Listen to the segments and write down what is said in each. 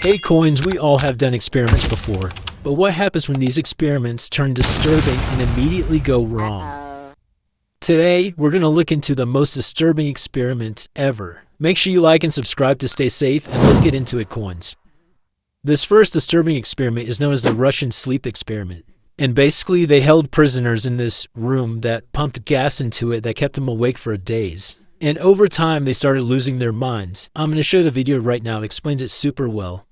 Hey coins, we all have done experiments before, but what happens when these experiments turn disturbing and immediately go wrong? Today, we're going to look into the most disturbing experiments ever. Make sure you like and subscribe to stay safe, and let's get into it, coins. This first disturbing experiment is known as the Russian sleep experiment. And basically, they held prisoners in this room that pumped gas into it that kept them awake for days. And over time, they started losing their minds. I'm going to show the video right now. It explains it super well.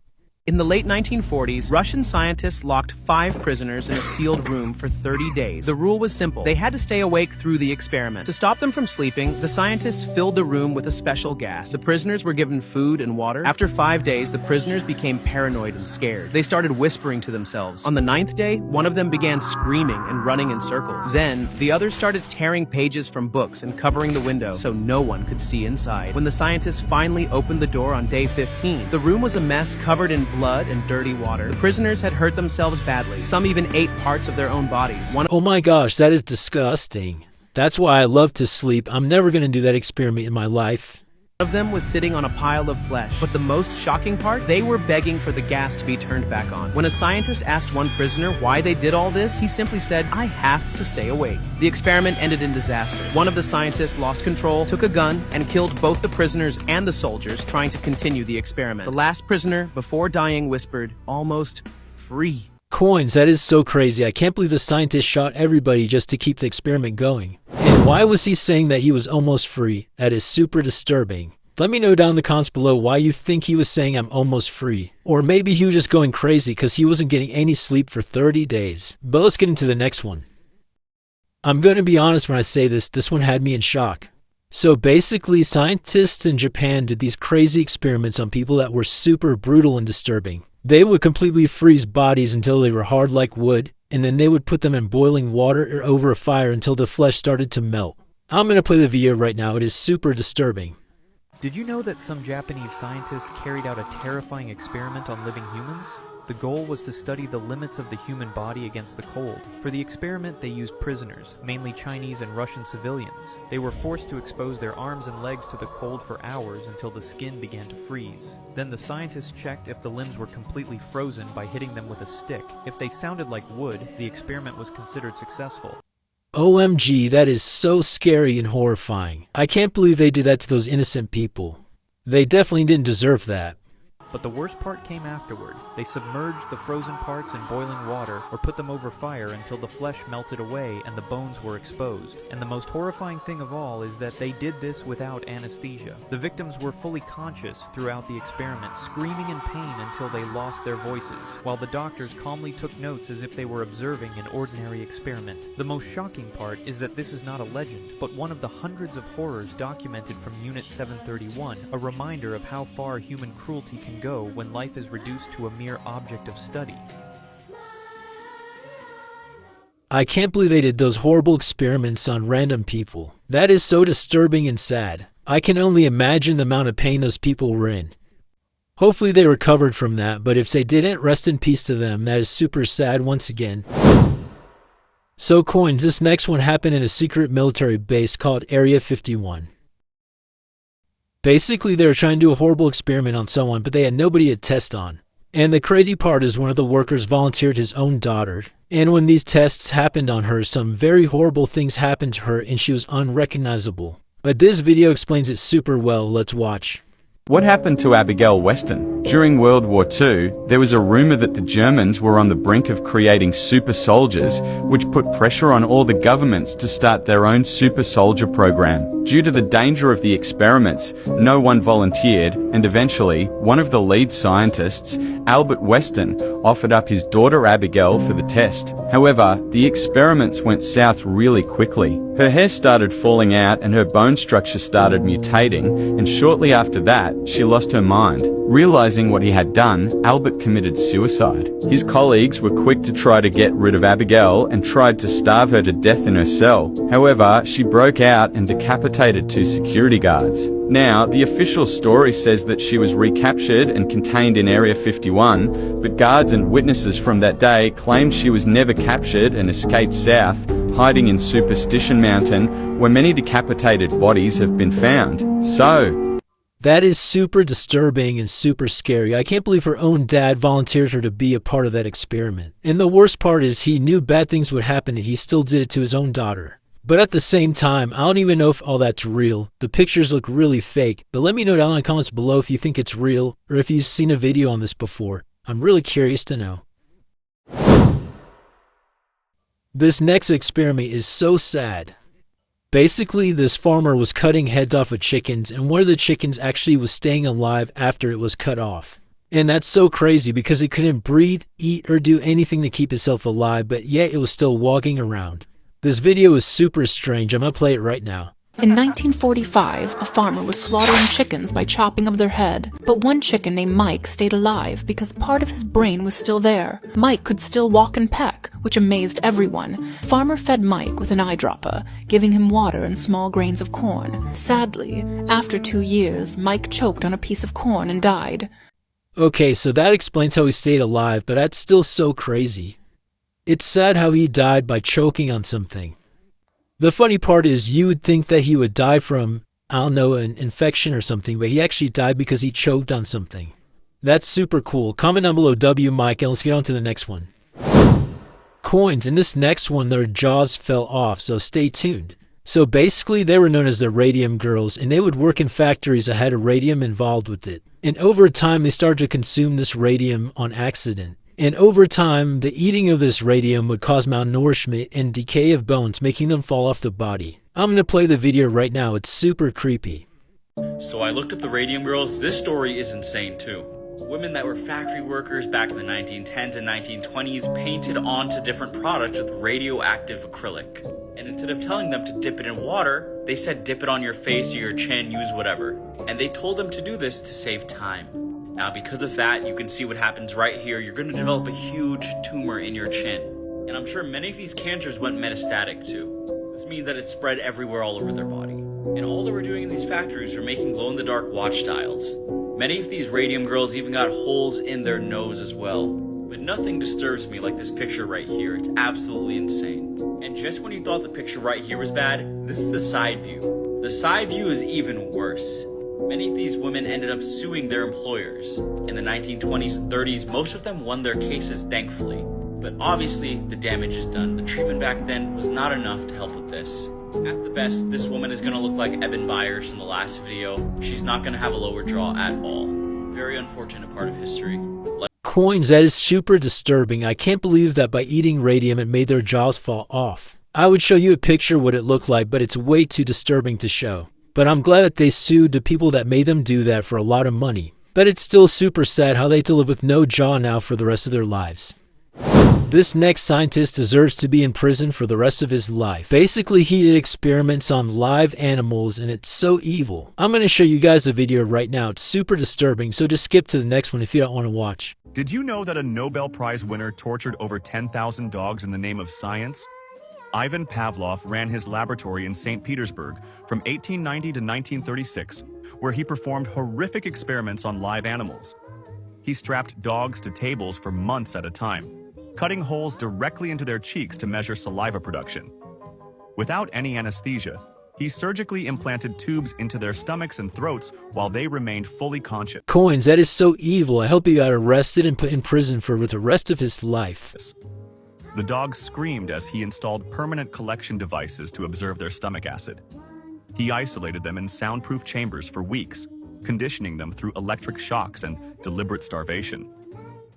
In the late 1940s, Russian scientists locked 5 prisoners in a sealed room for 30 days. The rule was simple. They had to stay awake through the experiment. To stop them from sleeping, the scientists filled the room with a special gas. The prisoners were given food and water. After 5 days, the prisoners became paranoid and scared. They started whispering to themselves. On the 9th day, one of them began screaming and running in circles. Then, the others started tearing pages from books and covering the window so no one could see inside. When the scientists finally opened the door on day 15, the room was a mess covered in blood and dirty water. The prisoners had hurt themselves badly. Some even ate parts of their own bodies. Oh my gosh, that is disgusting. That's why I love to sleep. I'm never going to do that experiment in my life. One of them was sitting on a pile of flesh. But the most shocking part, they were begging for the gas to be turned back on. When a scientist asked one prisoner why they did all this, he simply said, "I have to stay awake." The experiment ended in disaster. One of the scientists lost control, took a gun, and killed both the prisoners and the soldiers trying to continue the experiment. The last prisoner, before dying, whispered, "Almost free." Coins, that is so crazy. I can't believe the scientist shot everybody just to keep the experiment going. And why was he saying that he was almost free? That is super disturbing. Let me know down in the comments below why you think he was saying I'm almost free. Or maybe he was just going crazy because he wasn't getting any sleep for 30 days. But let's get into the next one. I'm going to be honest when I say this one had me in shock. So basically, scientists in Japan did these crazy experiments on people that were super brutal and disturbing. They would completely freeze bodies until they were hard like wood, and then they would put them in boiling water or over a fire until the flesh started to melt. I'm going to play the video right now. It is super disturbing. Did you know that some Japanese scientists carried out a terrifying experiment on living humans? The goal was to study the limits of the human body against the cold. For the experiment, they used prisoners, mainly Chinese and Russian civilians. They were forced to expose their arms and legs to the cold for hours until the skin began to freeze. Then the scientists checked if the limbs were completely frozen by hitting them with a stick. If they sounded like wood, the experiment was considered successful. OMG, that is so scary and horrifying. I can't believe they did that to those innocent people. They definitely didn't deserve that. But the worst part came afterward. They submerged the frozen parts in boiling water or put them over fire until the flesh melted away and the bones were exposed. And the most horrifying thing of all is that they did this without anesthesia. The victims were fully conscious throughout the experiment, screaming in pain until they lost their voices, while the doctors calmly took notes as if they were observing an ordinary experiment. The most shocking part is that this is not a legend, but one of the hundreds of horrors documented from Unit 731, a reminder of how far human cruelty can go when life is reduced to a mere object of study. I can't believe they did those horrible experiments on random people. That is so disturbing and sad. I can only imagine the amount of pain those people were in. Hopefully they recovered from that, but if they didn't, rest in peace to them. That is super sad once again. So coins, this next one happened in a secret military base called Area 51. Basically, they were trying to do a horrible experiment on someone, but they had nobody to test on. And the crazy part is one of the workers volunteered his own daughter. And when these tests happened on her, some very horrible things happened to her and she was unrecognizable. But this video explains it super well. Let's watch. What happened to Abigail Weston? During World War II, there was a rumor that the Germans were on the brink of creating super soldiers, which put pressure on all the governments to start their own super soldier program. Due to the danger of the experiments, no one volunteered, and eventually, one of the lead scientists, Albert Weston, offered up his daughter Abigail for the test. However, the experiments went south really quickly. Her hair started falling out and her bone structure started mutating, and shortly after that, she lost her mind. Realizing what he had done, Albert committed suicide. His colleagues were quick to try to get rid of Abigail and tried to starve her to death in her cell. However, she broke out and decapitated 2 security guards. Now, the official story says that she was recaptured and contained in Area 51, but guards and witnesses from that day claimed she was never captured and escaped south, hiding in Superstition Mountain, where many decapitated bodies have been found. So, That is super disturbing and super scary. I can't believe her own dad volunteered her to be a part of that experiment. And the worst part is he knew bad things would happen and he still did it to his own daughter. But at the same time, I don't even know if all that's real. The pictures look really fake, but let me know down in the comments below if you think it's real or if you've seen a video on this before. I'm really curious to know. This next experiment is so sad. Basically, this farmer was cutting heads off of chickens, and one of the chickens actually was staying alive after it was cut off. And that's so crazy because it couldn't breathe, eat, or do anything to keep itself alive, but yet it was still walking around. This video is super strange. I'm gonna play it right now. In 1945, a farmer was slaughtering chickens by chopping of their head, but one chicken named Mike stayed alive because part of his brain was still there. Mike could still walk and peck, which amazed everyone. Farmer fed Mike with an eyedropper, giving him water and small grains of corn. Sadly, after 2 years, Mike choked on a piece of corn and died. Okay, so that explains how he stayed alive, but that's still so crazy. It's sad how he died by choking on something. The funny part is you would think that he would die from, I don't know, an infection or something, but he actually died because he choked on something. That's super cool. Comment down below W Mike and let's get on to the next one. Coins. In this next one, their jaws fell off, so stay tuned. So basically, they were known as the radium girls, and they would work in factories that had radium involved with it. And over time, they started to consume this radium on accident. And over time, the eating of this radium would cause malnourishment and decay of bones, making them fall off the body. I'm gonna play the video right now. It's super creepy. So I looked up the radium girls. This story is insane too. Women that were factory workers back in the 1910s and 1920s painted onto different products with radioactive acrylic. And instead of telling them to dip it in water, they said dip it on your face or your chin, use whatever. And they told them to do this to save time. Now, because of that, you can see what happens right here. You're going to develop a huge tumor in your chin. And I'm sure many of these cancers went metastatic too. This means that it spread everywhere all over their body. And all they were doing in these factories were making glow-in-the-dark watch dials. Many of these radium girls even got holes in their nose as well. But nothing disturbs me like this picture right here. It's absolutely insane. And just when you thought the picture right here was bad, this is the side view. The side view is even worse. Many of these women ended up suing their employers. In the 1920s and 30s, most of them won their cases, thankfully. But obviously, the damage is done. The treatment back then was not enough to help with this. At the best, this woman is going to look like 𝗵𝗵𝗍𝗍 from the last video. She's not going to have a lower jaw at all. Very unfortunate part of history. Coins. That is super disturbing. I can't believe that by eating radium, it made their jaws fall off. I would show you a picture of what it looked like, but it's way too disturbing to show. But I'm glad that they sued the people that made them do that for a lot of money. But it's still super sad how they have to live with no jaw now for the rest of their lives. This next scientist deserves to be in prison for the rest of his life. Basically, he did experiments on live animals and it's so evil. I'm going to show you guys a video right now. It's super disturbing, so just skip to the next one if you don't want to watch. Did you know that a Nobel Prize winner tortured over 10,000 dogs in the name of science? Ivan Pavlov ran his laboratory in St. Petersburg from 1890 to 1936, where he performed horrific experiments on live animals. He strapped dogs to tables for months at a time, cutting holes directly into their cheeks to measure saliva production. Without any anesthesia, he surgically implanted tubes into their stomachs and throats while they remained fully conscious. Coins, that is so evil. I hope he got arrested and put in prison for the rest of his life. The dogs screamed as he installed permanent collection devices to observe their stomach acid. He isolated them in soundproof chambers for weeks, conditioning them through electric shocks and deliberate starvation.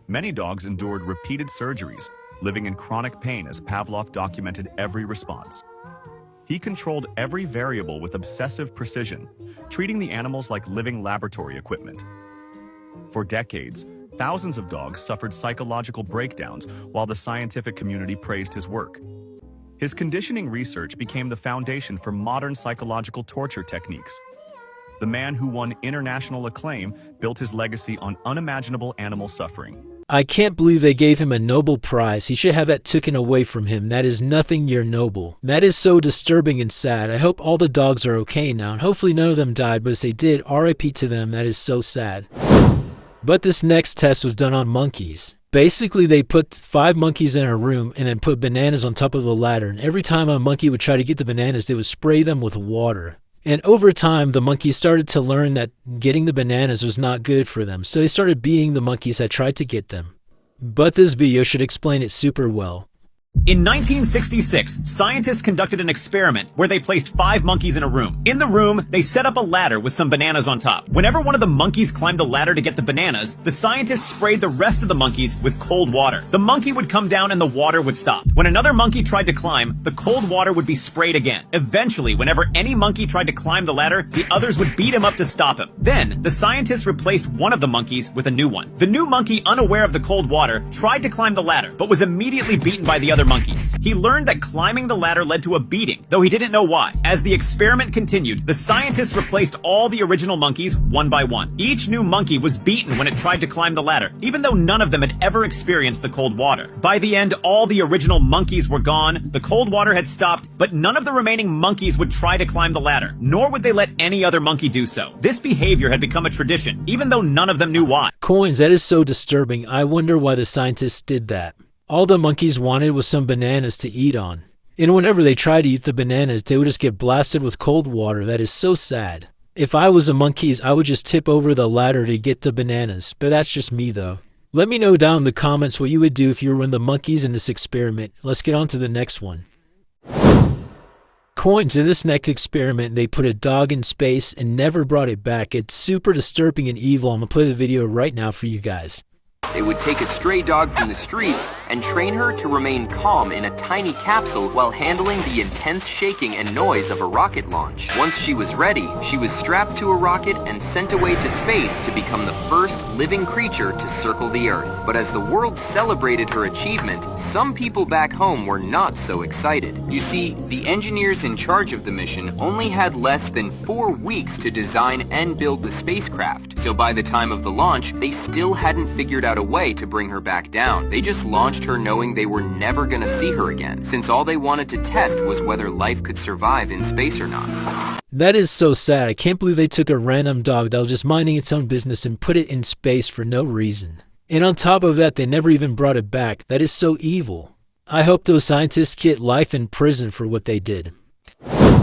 Many dogs endured repeated surgeries, living in chronic pain as Pavlov documented every response. He controlled every variable with obsessive precision, treating the animals like living laboratory equipment. For decades, thousands of dogs suffered psychological breakdowns while the scientific community praised his work. His conditioning research became the foundation for modern psychological torture techniques. The man who won international acclaim built his legacy on unimaginable animal suffering. I can't believe they gave him a Nobel Prize. He should have that taken away from him. That is nothing near noble. That is so disturbing and sad. I hope all the dogs are okay now, and hopefully none of them died, but if they did, RIP to them. That is so sad. But this next test was done on monkeys. Basically, they put 5 monkeys in a room and then put bananas on top of the ladder, and every time a monkey would try to get the bananas, they would spray them with water. And over time, the monkeys started to learn that getting the bananas was not good for them, so they started beating the monkeys that tried to get them. But this video should explain it super well. In 1966, scientists conducted an experiment where they placed 5 monkeys in a room. In the room, they set up a ladder with some bananas on top. Whenever one of the monkeys climbed the ladder to get the bananas, the scientists sprayed the rest of the monkeys with cold water. The monkey would come down and the water would stop. When another monkey tried to climb, the cold water would be sprayed again. Eventually, whenever any monkey tried to climb the ladder, the others would beat him up to stop him. Then, the scientists replaced one of the monkeys with a new one. The new monkey, unaware of the cold water, tried to climb the ladder, but was immediately beaten by the other monkeys. He learned that climbing the ladder led to a beating, though he didn't know why. As the experiment continued, the scientists replaced all the original monkeys one by one. Each new monkey was beaten when it tried to climb the ladder, even though none of them had ever experienced the cold water. By the end, all the original monkeys were gone, the cold water had stopped, but none of the remaining monkeys would try to climb the ladder, nor would they let any other monkey do so. This behavior had become a tradition, even though none of them knew why. Coins, that is so disturbing. I wonder why the scientists did that. All the monkeys wanted was some bananas to eat on. And whenever they tried to eat the bananas, they would just get blasted with cold water. That is so sad. If I was the monkeys, I would just tip over the ladder to get the bananas. But that's just me though. Let me know down in the comments what you would do if you were one of the monkeys in this experiment. Let's get on to the next one. Coins, in this next experiment, they put a dog in space and never brought it back. It's super disturbing and evil. I'm gonna play the video right now for you guys. They would take a stray dog from the streets and train her to remain calm in a tiny capsule while handling the intense shaking and noise of a rocket launch. Once she was ready, she was strapped to a rocket and sent away to space to become the first living creature to circle the Earth. But as the world celebrated her achievement, some people back home were not so excited. You see, the engineers in charge of the mission only had less than 4 weeks to design and build the spacecraft. So by the time of the launch, they still hadn't figured out a way to bring her back down. They just launched her knowing they were never gonna see her again, since all they wanted to test was whether life could survive in space or not. That is so sad. I can't believe they took a random dog that was just minding its own business and put it in space for no reason. And on top of that, they never even brought it back. That is so evil. I hope those scientists get life in prison for what they did.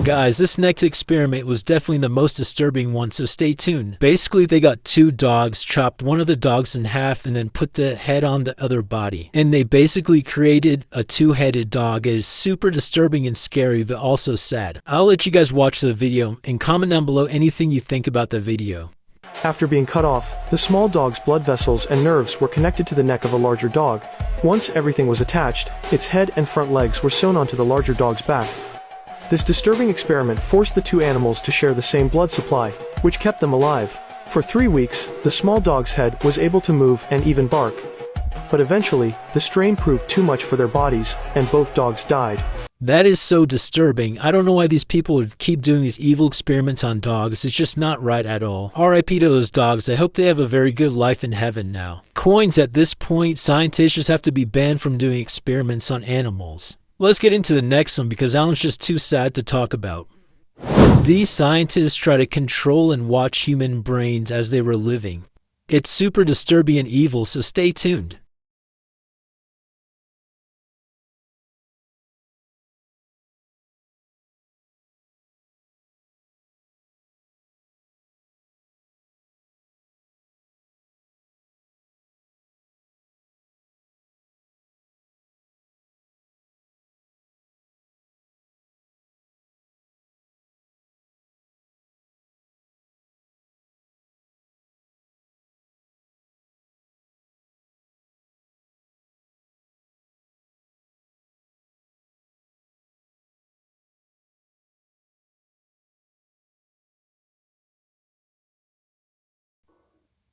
Guys, this next experiment was definitely the most disturbing one, so stay tuned. Basically, they got 2 dogs, chopped one of the dogs in half, and then put the head on the other body. And they basically created a 2-headed dog. It is super disturbing and scary, but also sad. I'll let you guys watch the video and comment down below anything you think about the video. After being cut off, the small dog's blood vessels and nerves were connected to the neck of a larger dog. Once everything was attached, its head and front legs were sewn onto the larger dog's back. This disturbing experiment forced the 2 animals to share the same blood supply, which kept them alive. For 3 weeks, the small dog's head was able to move and even bark. But eventually, the strain proved too much for their bodies, and both dogs died. That is so disturbing. I don't know why these people would keep doing these evil experiments on dogs. It's just not right at all. RIP to those dogs. I hope they have a very good life in heaven now. Coins, at this point, scientists just have to be banned from doing experiments on animals. Let's get into the next one because that one's just too sad to talk about. These scientists try to control and watch human brains as they were living. It's super disturbing and evil, so stay tuned.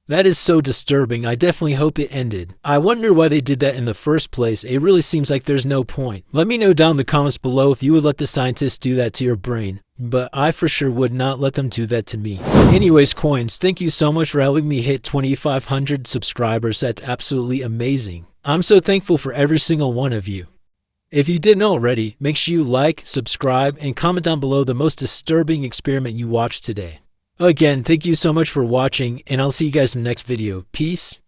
That is so disturbing. I definitely hope it ended. I wonder why they did that in the first place. It really seems like there's no point. Let me know down in the comments below if you would let the scientists do that to your brain. But I for sure would not let them do that to me. Anyways, Coins, thank you so much for helping me hit 2,500 subscribers. That's absolutely amazing. I'm so thankful for every single one of you. If you didn't already, make sure you like, subscribe, and comment down below the most disturbing experiment you watched today. Again, thank you so much for watching, and I'll see you guys in the next video. Peace.